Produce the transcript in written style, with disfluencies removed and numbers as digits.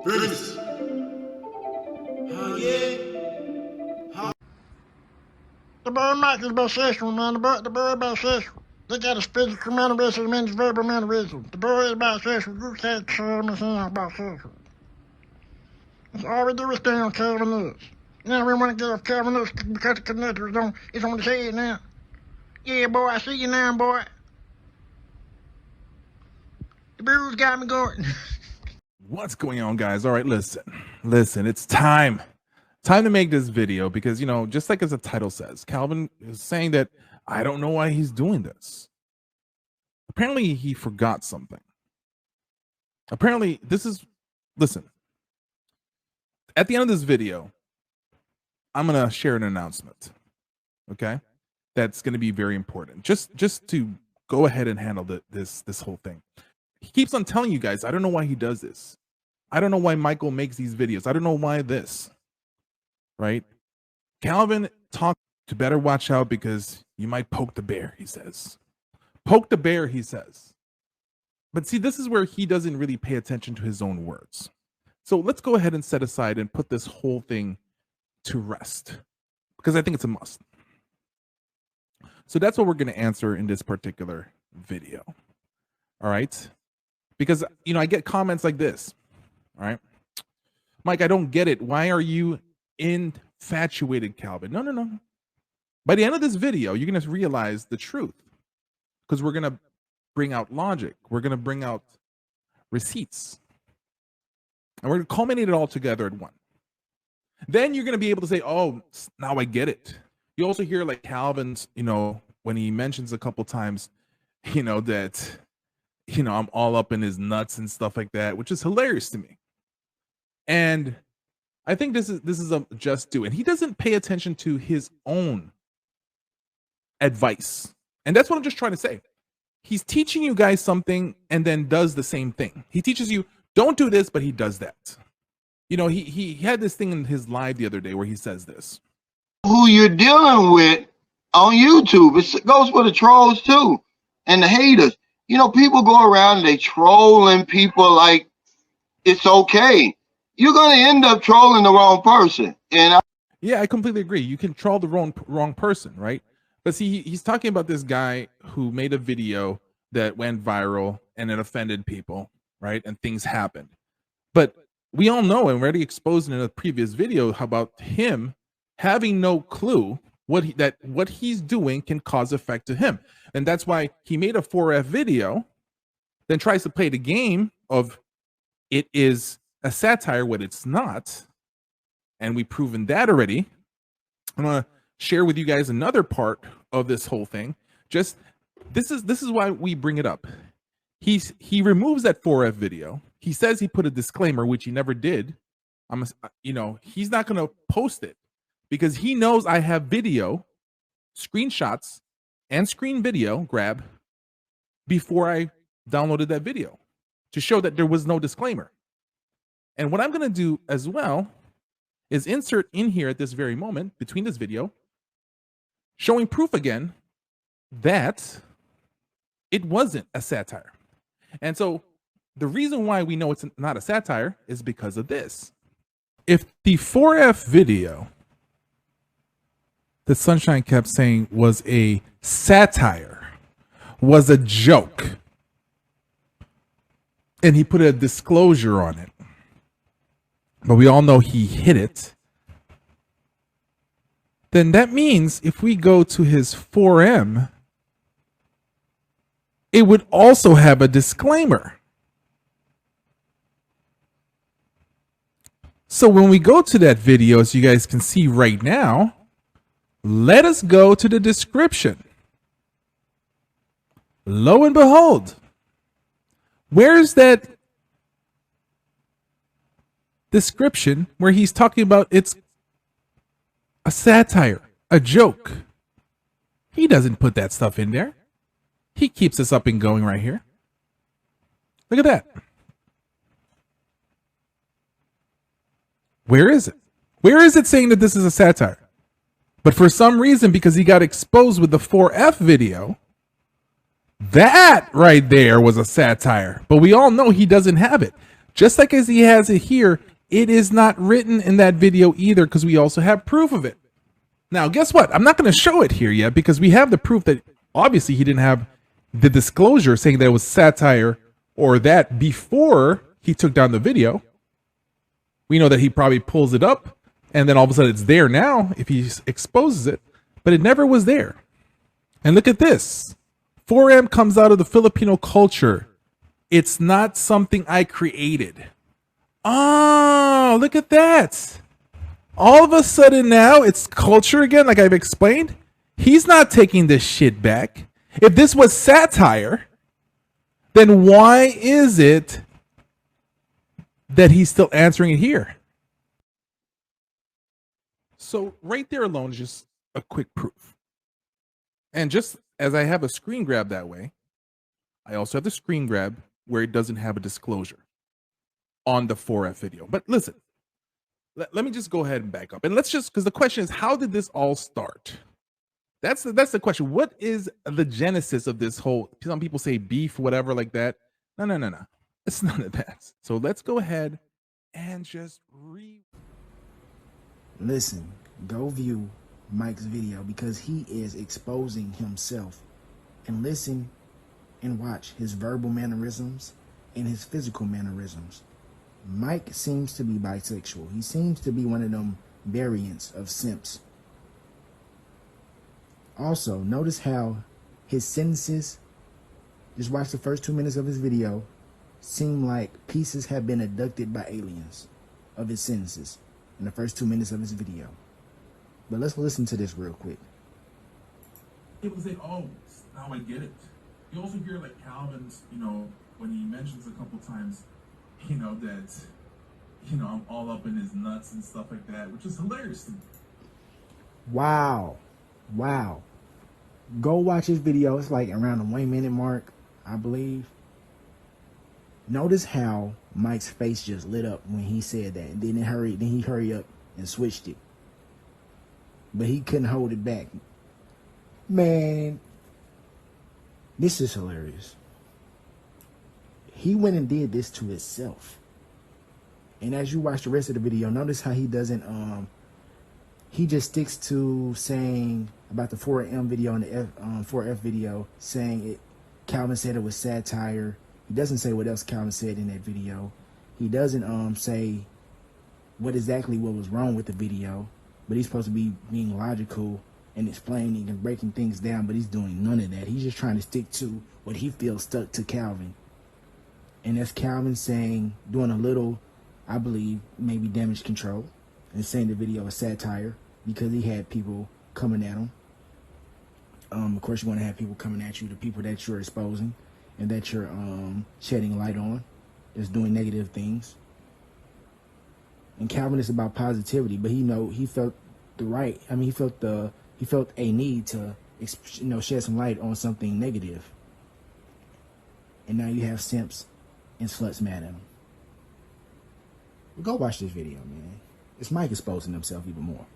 Peace. The bird not just bisexual, man. The bird bisexual. They got a physical mannerism and verbal mannerism. The bird is bisexual. You can't tell me he's not bisexual. That's all we do is stay on Calvin Lewis. Now we want to get off Calvin Lewis because the connector is on his head now. Yeah, boy, I see you now, boy. The bruise got me going. What's going on, guys? All right, listen, it's time to make this video because, you know, just like as the title says, Calvin is saying that I don't know why he's doing this. Apparently he forgot something. Apparently listen, at the end of this video, I'm going to share an announcement. Okay. That's going to be very important. Just to go ahead and handle this whole thing. He keeps on telling you guys, I don't know why he does this. I don't know why Michael makes these videos. I don't know why this. Right? Calvin talked to better watch out because you might poke the bear, he says. Poke the bear, he says. But see, this is where he doesn't really pay attention to his own words. So let's go ahead and set aside and put this whole thing to rest because I think it's a must. So that's what we're going to answer in this particular video. All right? Because, you know, I get comments like this. All right? Mike, I don't get it. Why are you infatuated, Calvin? No. By the end of this video, you're going to realize the truth because we're going to bring out logic. We're going to bring out receipts. And we're going to culminate it all together at one. Then you're going to be able to say, oh, now I get it. You also hear like Calvin's, you know, when he mentions a couple times, you know, that, you know, I'm all up in his nuts and stuff like that, which is hilarious to me. And I think this is a just do. And he doesn't pay attention to his own advice. And that's what I'm just trying to say. He's teaching you guys something and then does the same thing. He teaches you, don't do this, but he does that. You know, he had this thing in his live the other day where he says this. Who you're dealing with on YouTube. It goes for the trolls too and the haters. You know, people go around and they trolling people like it's okay. You're going to end up trolling the wrong person. And yeah, I completely agree. You can troll the wrong person, right? But see, he's talking about this guy who made a video that went viral and it offended people, right? And things happened. But we all know, and we already exposed in a previous video, how about him having no clue what he's doing can cause effect to him. And that's why he made a 4F video, then tries to play the game of it is a satire when it's not. And we've proven that already. I'm going to share with you guys another part of this whole thing. Just this is why we bring it up. He removes that 4F video. He says he put a disclaimer, which he never did. You know, he's not going to post it because he knows I have video, screenshots, and screen video grab before I downloaded that video to show that there was no disclaimer. And what I'm going to do as well is insert in here at this very moment between this video, showing proof again that it wasn't a satire. And so the reason why we know it's not a satire is because of this. If the 4F video that Sunshine kept saying was a satire, was a joke, and he put a disclosure on it, but we all know he hid it, then that means if we go to his 4M, it would also have a disclaimer. So when we go to that video, as you guys can see right now, let us go to the description. Lo and behold, where's that description where he's talking about it's a satire, a joke? He doesn't put that stuff in there. He keeps us up and going right here. Look at that. Where is it? Where is it saying that this is a satire? But for some reason, because he got exposed with the 4F video, that right there was a satire. But we all know he doesn't have it. Just like as he has it here, it is not written in that video either, because we also have proof of it. Now, guess what? I'm not going to show it here yet because we have the proof that obviously he didn't have the disclosure saying that it was satire or that before he took down the video. We know that he probably pulls it up and then all of a sudden it's there now if he exposes it, but it never was there. And look at this. 4M comes out of the Filipino culture. It's not something I created. Oh, look at that. All of a sudden now it's culture again, like I've explained. He's not taking this shit back. If this was satire, then why is it that he's still answering it here? So right there alone is just a quick proof. And just as I have a screen grab that way, I also have the screen grab where it doesn't have a disclosure on the 4F video. But listen, let me just go ahead and back up. And let's just, because the question is, how did this all start? That's the question. What is the genesis of this whole, some people say beef, whatever like that. No. It's none of that. So let's go ahead and just Listen, go view Mike's video because he is exposing himself. And listen and watch his verbal mannerisms and his physical mannerisms. Mike seems to be bisexual. He seems to be one of them variants of simps. Also, notice how his sentences, just watch the first 2 minutes of his video, seem like pieces have been abducted by aliens of his sentences in the first 2 minutes of his video. But let's listen to this real quick. People say, oh, now I get it. You also hear like Calvin's, when he mentions a couple times, that, I'm all up in his nuts and stuff like that, which is hilarious to me. Wow. Go watch his video. It's like around the 1 minute mark, I believe. Notice how Mike's face just lit up when he said that. And then he hurried up and switched it. But he couldn't hold it back. Man, this is hilarious. He went and did this to himself. And as you watch the rest of the video, notice how he doesn't, he just sticks to saying about the 4M video and the 4F video, saying Calvin said it was satire. He doesn't say what else Calvin said in that video. He doesn't say what was wrong with the video, but he's supposed to be being logical and explaining and breaking things down, but he's doing none of that. He's just trying to stick to what he feels stuck to Calvin. And that's Calvin doing a little, I believe, maybe damage control, and saying the video is satire because he had people coming at him. Of course, you want to have people coming at you, the people that you're exposing and that you're shedding light on, that's doing negative things. And Calvin is about positivity, but he felt he felt a need to shed some light on something negative. And now you have simps and sluts mad at him. Go watch this video, man. It's Mike exposing himself even more.